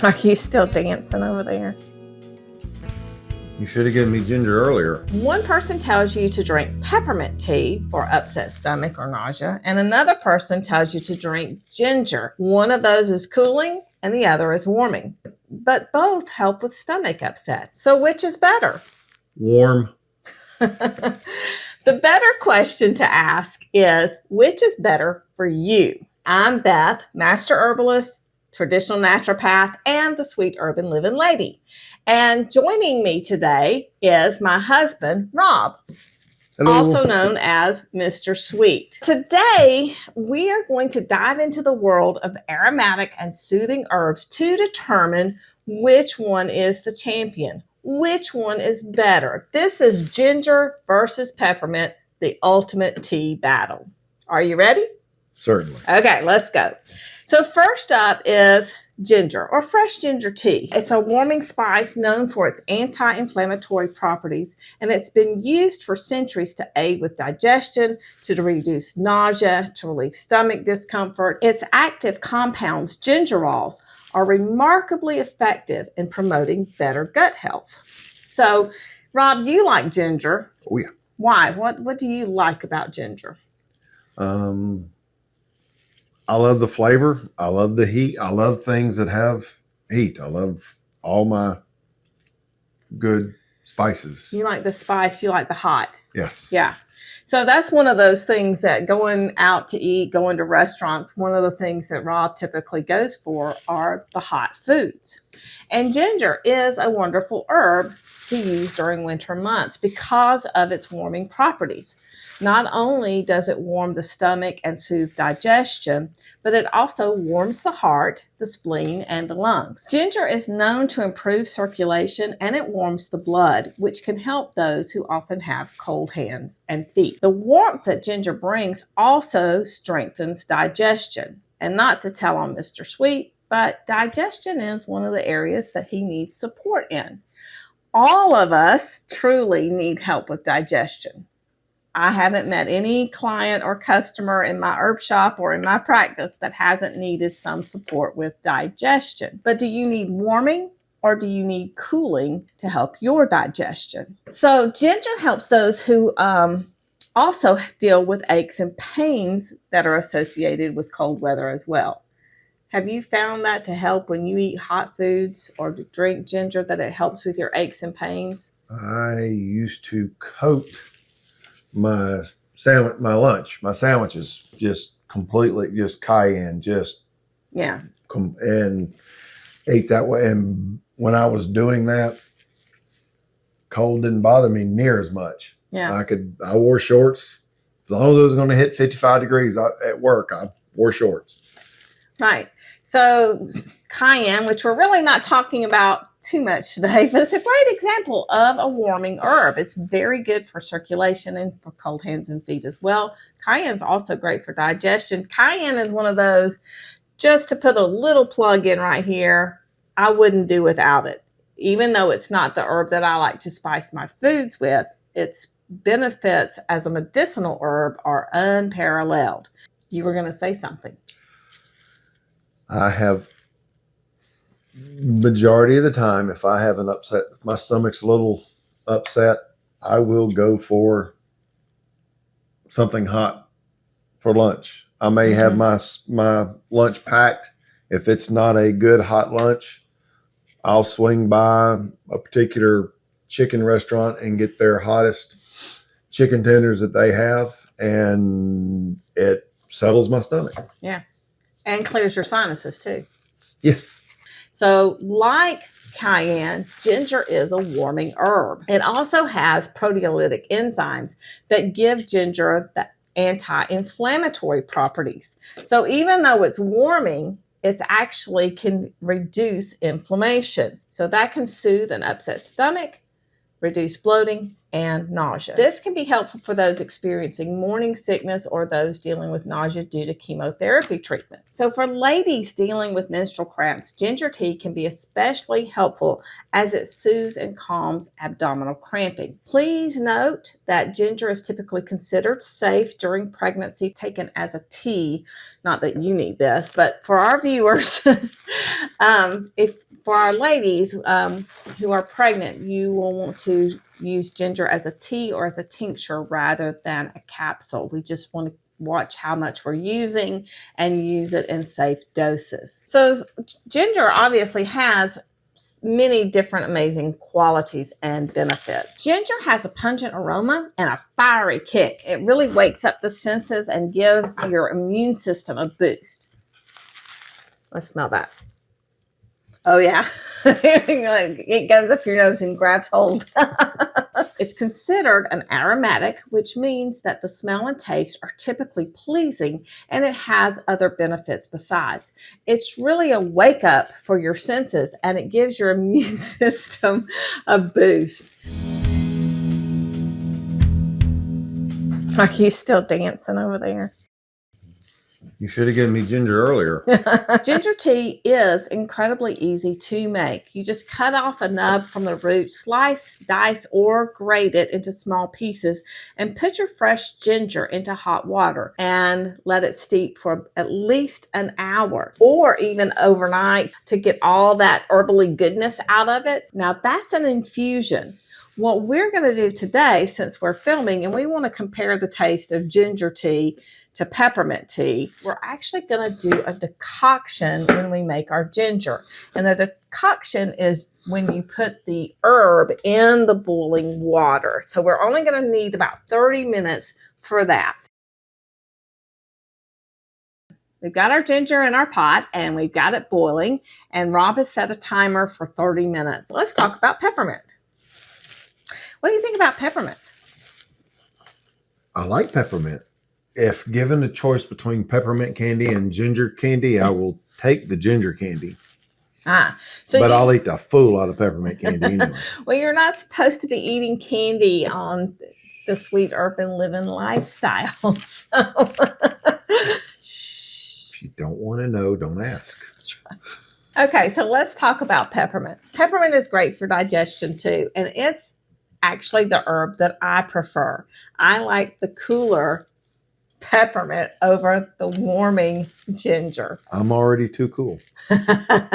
Are you still dancing over there? You should have given me ginger earlier. One person tells you to drink peppermint tea for upset stomach or nausea, and another person tells you to drink ginger. One of those is cooling and the other is warming, but both help with stomach upset. So which is better? Warm. The better question to ask is, which is better for you? I'm Beth, master herbalist, traditional naturopath, and the Sweet Herbin Livin Lady. And joining me today is my husband, Rob, Hello. Also known as Mr. Sweet. Today, we are going to dive into the world of aromatic and soothing herbs to determine which one is the champion, which one is better. This is ginger versus peppermint, the ultimate tea battle. Are you ready? Certainly. Okay, let's go. So first up is ginger or fresh ginger tea. It's a warming spice known for its anti-inflammatory properties, and it's been used for centuries to aid with digestion, to reduce nausea, to relieve stomach discomfort. Its active compounds, gingerols, are remarkably effective in promoting better gut health. So, Rob, you like ginger. Oh, yeah. Why? What do you like about ginger? I love the flavor. I love the heat. I love things that have heat. I love all my good spices. You like the spice, you like the hot. Yes. Yeah. So that's one of those things that going out to eat, going to restaurants, one of the things that Rob typically goes for are the hot foods. And ginger is a wonderful herb to use during winter months because of its warming properties. Not only does it warm the stomach and soothe digestion, but it also warms the heart, the spleen, and the lungs. Ginger is known to improve circulation and it warms the blood, which can help those who often have cold hands and feet. The warmth that ginger brings also strengthens digestion. And not to tell on Mr. Sweet, but digestion is one of the areas that he needs support in. All of us truly need help with digestion. I haven't met any client or customer in my herb shop or in my practice that hasn't needed some support with digestion. But do you need warming or do you need cooling to help your digestion? So ginger helps those who also deal with aches and pains that are associated with cold weather as well. Have you found that to help when you eat hot foods or drink ginger, that it helps with your aches and pains? I used to coat my lunch, my sandwiches, just completely, just cayenne, and ate that way. And when I was doing that, cold didn't bother me near as much. Yeah. I wore shorts. As long as it was going to hit 55 degrees at work, I wore shorts. Right. So cayenne, which we're really not talking about too much today, but it's a great example of a warming herb. It's very good for circulation and for cold hands and feet as well. Cayenne's also great for digestion. Cayenne is one of those, just to put a little plug in right here, I wouldn't do without it. Even though it's not the herb that I like to spice my foods with, its benefits as a medicinal herb are unparalleled. You were going to say something. I have, majority of the time, if I have an upset, if my stomach's a little upset, I will go for something hot for lunch. I may have my lunch packed. If it's not a good hot lunch, I'll swing by a particular chicken restaurant and get their hottest chicken tenders that they have, and it settles my stomach. Yeah. And clears your sinuses too. Yes. So like cayenne, ginger is a warming herb. It also has proteolytic enzymes that give ginger the anti-inflammatory properties. So even though it's warming, it actually can reduce inflammation. So that can soothe an upset stomach, reduce bloating, and nausea. This can be helpful for those experiencing morning sickness or those dealing with nausea due to chemotherapy treatment. So for ladies dealing with menstrual cramps, ginger tea can be especially helpful as it soothes and calms abdominal cramping. Please note that ginger is typically considered safe during pregnancy, taken as a tea. Not that you need this, but for our viewers, if for our ladies who are pregnant, you will want to use ginger as a tea or as a tincture rather than a capsule. We just want to watch how much we're using and use it in safe doses. So ginger obviously has many different amazing qualities and benefits. Ginger has a pungent aroma and a fiery kick. It really wakes up the senses and gives your immune system a boost. Let's smell that. Oh yeah, it goes up your nose and grabs hold. It's considered an aromatic, which means that the smell and taste are typically pleasing and it has other benefits besides. It's really a wake up for your senses and it gives your immune system a boost. Are you still dancing over there? You should have given me ginger earlier. Ginger tea is incredibly easy to make. You just cut off a nub from the root, slice, dice, or grate it into small pieces, and put your fresh ginger into hot water and let it steep for at least an hour or even overnight to get all that herbally goodness out of it. Now that's an infusion. What we're going to do today, since we're filming and we want to compare the taste of ginger tea to peppermint tea, we're actually going to do a decoction when we make our ginger. And the decoction is when you put the herb in the boiling water. So we're only going to need about 30 minutes for that. We've got our ginger in our pot and we've got it boiling, and Rob has set a timer for 30 minutes. Let's talk about peppermint. What do you think about peppermint? I like peppermint. If given a choice between peppermint candy and ginger candy, I will take the ginger candy. But I'll eat the fool out of peppermint candy anyway. Well, you're not supposed to be eating candy on the Sweet Herbin Livin lifestyle. So. If you don't want to know, don't ask. That's right. Okay, so let's talk about peppermint. Peppermint is great for digestion too, and it's actually the herb that I prefer. I like the cooler peppermint over the warming ginger. I'm already too cool.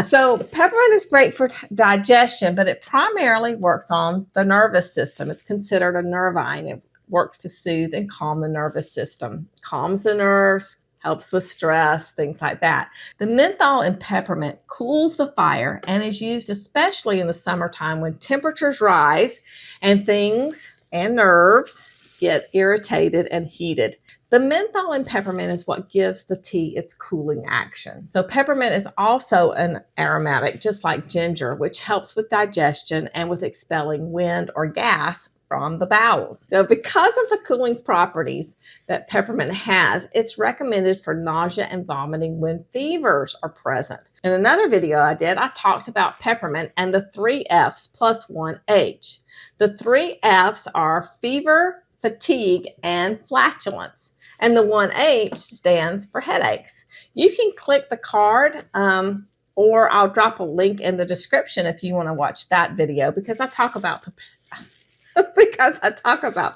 So peppermint is great for digestion, but it primarily works on the nervous system. It's considered a nervine. It works to soothe and calm the nervous system, calms the nerves, helps with stress, things like that. The menthol in peppermint cools the fire and is used especially in the summertime when temperatures rise and things and nerves get irritated and heated. The menthol in peppermint is what gives the tea its cooling action. So peppermint is also an aromatic, just like ginger, which helps with digestion and with expelling wind or gas from the bowels. So because of the cooling properties that peppermint has, it's recommended for nausea and vomiting when fevers are present. In another video I did, I talked about peppermint and the 3 F's plus 1 H. The 3 F's are fever, fatigue, and flatulence. And the 1 H stands for headaches. You can click the card or I'll drop a link in the description if you want to watch that video because I talk about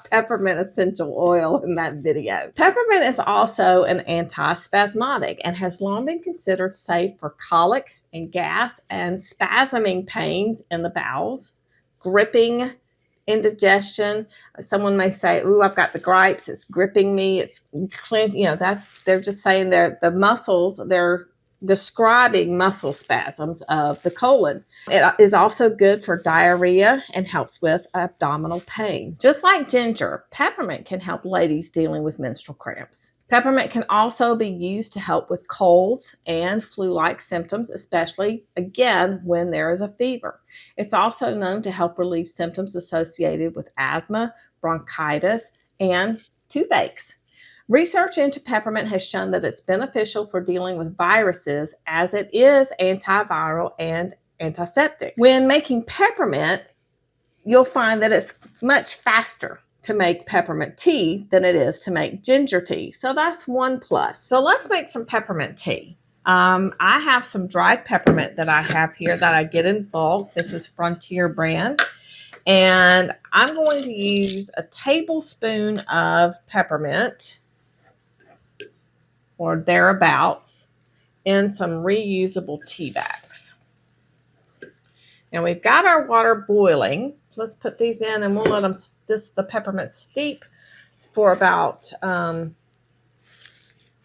peppermint essential oil in that video. Peppermint is also an antispasmodic and has long been considered safe for colic and gas and spasming pains in the bowels, gripping, indigestion. Someone may say, "Ooh, I've got the gripes. It's gripping me. It's clenching." You know, that they're just saying the muscles. They're describing muscle spasms of the colon. It is also good for diarrhea and helps with abdominal pain. Just like ginger, peppermint can help ladies dealing with menstrual cramps. Peppermint can also be used to help with colds and flu-like symptoms, especially, again, when there is a fever. It's also known to help relieve symptoms associated with asthma, bronchitis, and toothaches. Research into peppermint has shown that it's beneficial for dealing with viruses as it is antiviral and antiseptic. When making peppermint, you'll find that it's much faster to make peppermint tea than it is to make ginger tea. So that's one plus. So let's make some peppermint tea. I have some dried peppermint that I have here that I get in bulk. This is Frontier brand. And I'm going to use a tablespoon of peppermint or thereabouts in some reusable tea bags. And we've got our water boiling. Let's put these in and we'll let them, the peppermint steep for about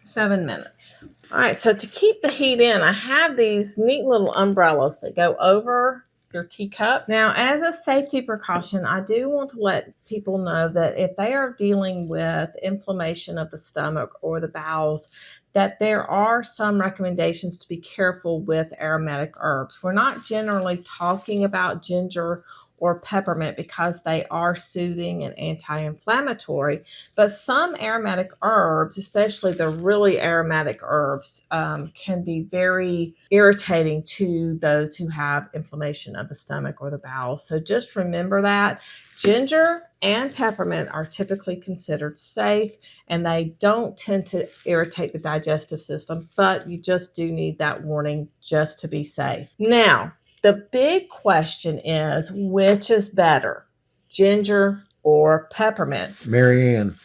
7 minutes. All right, so to keep the heat in, I have these neat little umbrellas that go over your teacup. Now, as a safety precaution, I do want to let people know that if they are dealing with inflammation of the stomach or the bowels, that there are some recommendations to be careful with aromatic herbs. We're not generally talking about ginger or peppermint because they are soothing and anti-inflammatory, but some aromatic herbs, especially the really aromatic herbs, can be very irritating to those who have inflammation of the stomach or the bowels. So just remember that ginger and peppermint are typically considered safe, and they don't tend to irritate the digestive system, but you just do need that warning just to be safe. Now, the big question is, which is better, ginger or peppermint? Marianne.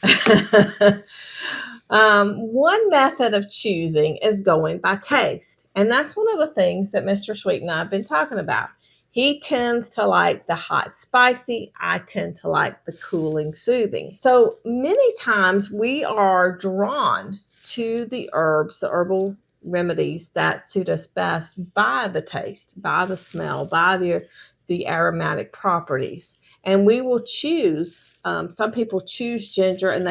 One method of choosing is going by taste. And that's one of the things that Mr. Sweet and I have been talking about. He tends to like the hot, spicy. I tend to like the cooling, soothing. So many times we are drawn to the herbs, the herbal remedies that suit us best by the taste, by the smell, by the aromatic properties. And we will choose, some people choose ginger and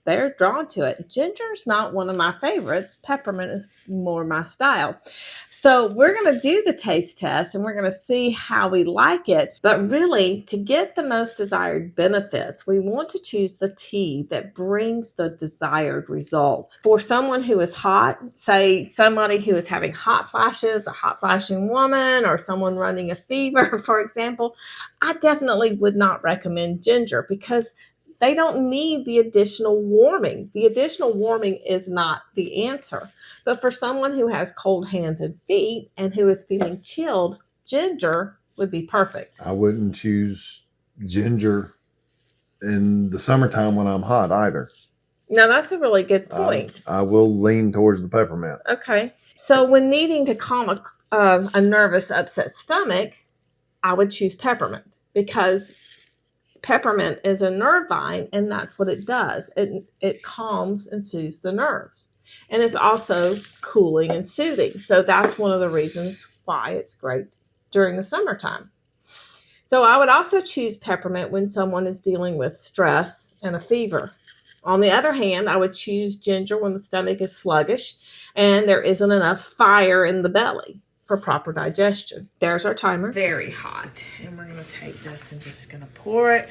they're drawn to it. Ginger is not one of my favorites. Peppermint is more my style. So we're going to do the taste test and we're going to see how we like it. But really, to get the most desired benefits, we want to choose the tea that brings the desired results. For someone who is hot, say somebody who is having hot flashes, a hot flashing woman, or someone running a fever, for example, I definitely would not recommend ginger because they don't need the additional warming. The additional warming is not the answer. But for someone who has cold hands and feet and who is feeling chilled, ginger would be perfect. I wouldn't choose ginger in the summertime when I'm hot either. Now, that's a really good point. I will lean towards the peppermint. Okay. So when needing to calm a nervous, upset stomach, I would choose peppermint because peppermint is a nerve vine, and that's what it does. It calms and soothes the nerves. And it's also cooling and soothing. So that's one of the reasons why it's great during the summertime. So I would also choose peppermint when someone is dealing with stress and a fever. On the other hand, I would choose ginger when the stomach is sluggish and there isn't enough fire in the belly for proper digestion. There's our timer. Very hot. And we're going to take this and just going to pour it.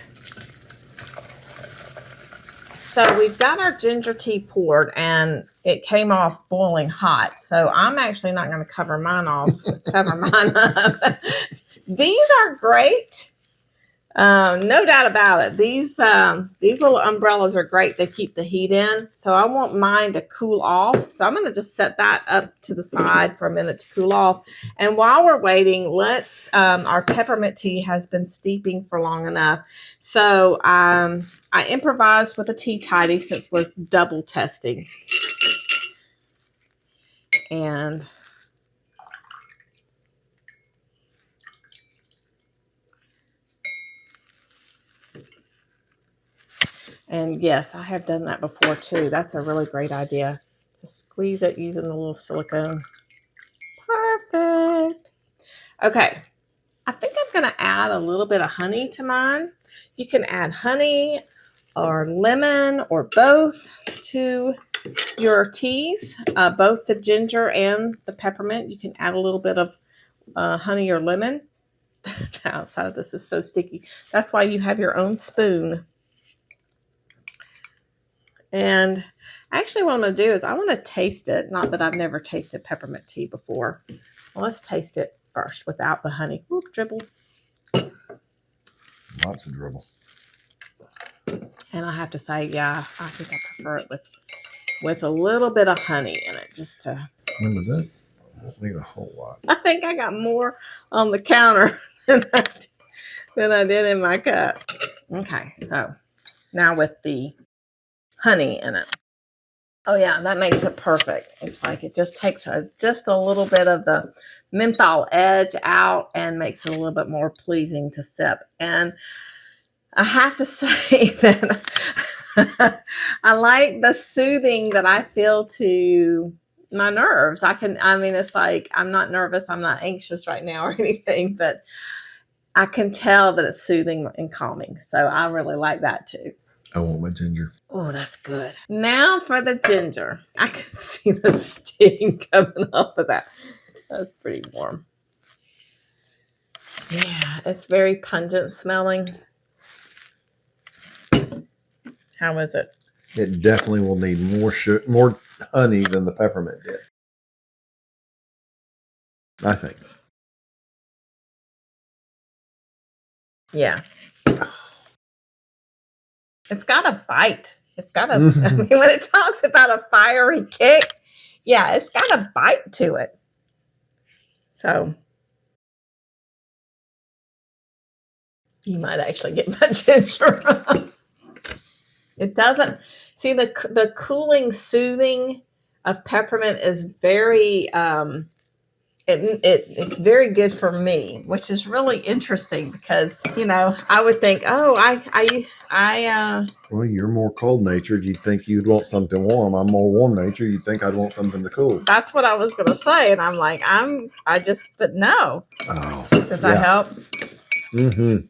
So we've got our ginger tea poured and it came off boiling hot. So I'm actually not going to cover mine up. These are great. No doubt about it. These little umbrellas are great. They keep the heat in. So I want mine to cool off. So I'm going to just set that up to the side for a minute to cool off. And while we're waiting, our peppermint tea has been steeping for long enough. So I improvised with a tea tidy since we're double testing. And yes, I have done that before too. That's a really great idea. Just squeeze it using the little silicone. Perfect. Okay. I think I'm going to add a little bit of honey to mine. You can add honey or lemon or both to your teas, both the ginger and the peppermint. You can add a little bit of honey or lemon. The outside of this is so sticky. That's why you have your own spoon. And actually what I'm going to do is I want to taste it. Not that I've never tasted peppermint tea before. Well, let's taste it first without the honey. Whoop, dribble. Lots of dribble. And I have to say, yeah, I think I prefer it with a little bit of honey in it, just to. Remember that? I don't need a whole lot. I think I got more on the counter than I did in my cup. Okay, so now with the honey in it. Oh yeah, that makes it perfect. It's like it just takes just a little bit of the menthol edge out and makes it a little bit more pleasing to sip. And I have to say that I like the soothing that I feel to my nerves. It's like I'm not nervous, I'm not anxious right now or anything, but I can tell that it's soothing and calming. So I really like that too. I want my ginger. Oh, that's good. Now for the ginger. I can see the steam coming off of that. That's pretty warm. Yeah, it's very pungent smelling. How is it? It definitely will need more honey than the peppermint did. I think. Yeah. It's got a bite. It's got a, when it talks about a fiery kick, yeah, it's got a bite to it. So you might actually get my ginger. It doesn't, see the cooling, soothing of peppermint is very, it's very good for me, which is really interesting because, I would think, oh, Well, you're more cold natured. You'd think you'd want something warm. I'm more warm natured. You'd think I'd want something to cool. That's what I was going to say. And I'm like, but no. Oh, does that help? Mm-hmm.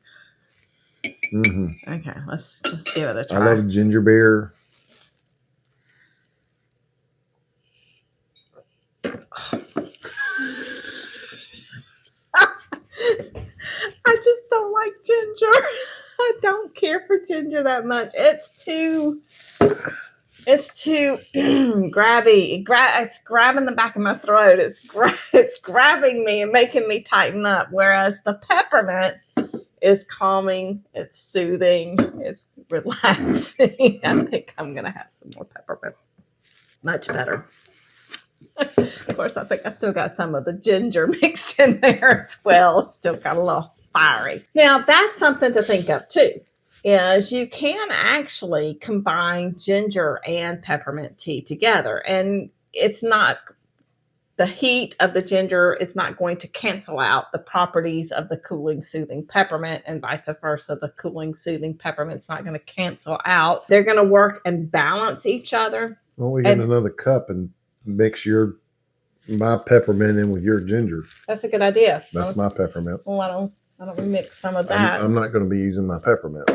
Okay, let's give it a try. I love ginger beer. I just don't like ginger. I don't care for ginger that much. It's too grabby. It's grabbing the back of my throat. It's grabbing me and making me tighten up. Whereas the peppermint is calming. It's soothing. It's relaxing. I think I'm going to have some more peppermint. Much better. Of course, I think I still got some of the ginger mixed in there as well. It's still got a little fiery. Now, that's something to think of too, is you can actually combine ginger and peppermint tea together. And it's not the heat of the ginger, it's not going to cancel out the properties of the cooling, soothing peppermint, and vice versa. The cooling, soothing peppermint's not going to cancel out. They're going to work and balance each other. Well, we get another cup and mix my peppermint in with your ginger. That's a good idea. That's my peppermint. Well, why don't we mix some of that? I'm not going to be using my peppermint.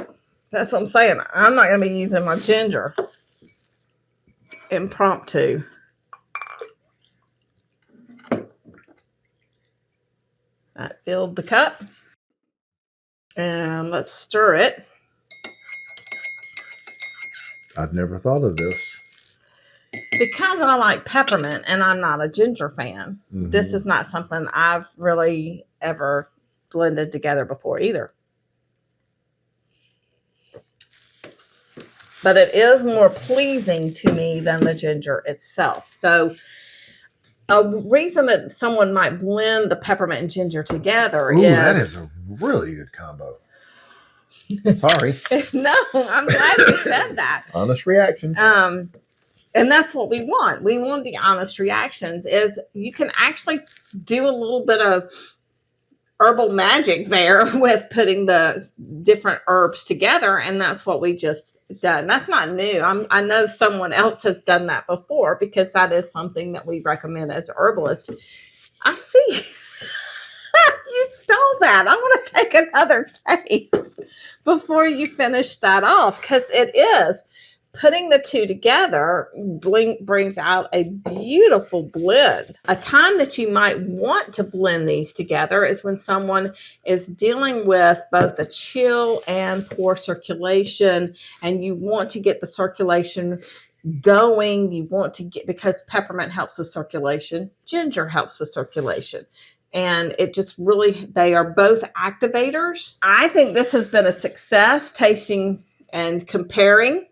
That's what I'm saying. I'm not going to be using my ginger. Impromptu. I filled the cup. And let's stir it. I've never thought of this. Because I like peppermint and I'm not a ginger fan, this is not something I've really ever blended together before either. But it is more pleasing to me than the ginger itself. So a reason that someone might blend the peppermint and ginger together is... that is a really good combo. Sorry. No, I'm glad you said that. Honest reaction. And that's what we want. We want the honest reactions. Is you can actually do a little bit of herbal magic there with putting the different herbs together. And that's what we just done. That's not new. I know someone else has done that before because that is something that we recommend as herbalists. I see. You stole that. I want to take another taste before you finish that off because it is. Putting the two together brings out a beautiful blend. A time that you might want to blend these together is when someone is dealing with both a chill and poor circulation, and you want to get the circulation going. You want to get, because peppermint helps with circulation, ginger helps with circulation. And it just really, they are both activators. I think this has been a success, tasting and comparing.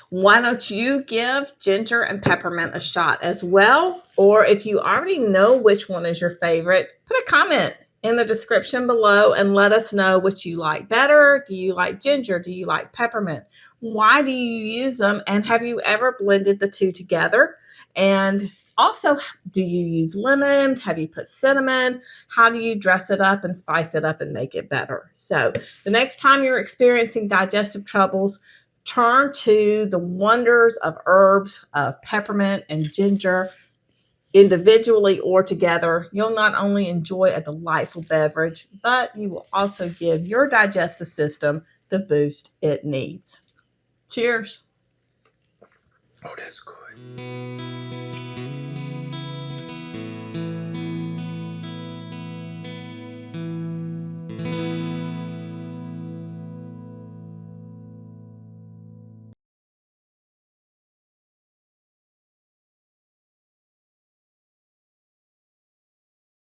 Why don't you give ginger and peppermint a shot as well? Or if you already know which one is your favorite, put a comment in the description below and let us know which you like better. Do you like ginger? Do you like peppermint? Why do you use them? And have you ever blended the two together? And also, do you use lemon? Have you put cinnamon? How do you dress it up and spice it up and make it better? So the next time you're experiencing digestive troubles, turn to the wonders of herbs, of peppermint and ginger, individually or together. You'll not only enjoy a delightful beverage, but you will also give your digestive system the boost it needs. Cheers. Oh, that's good.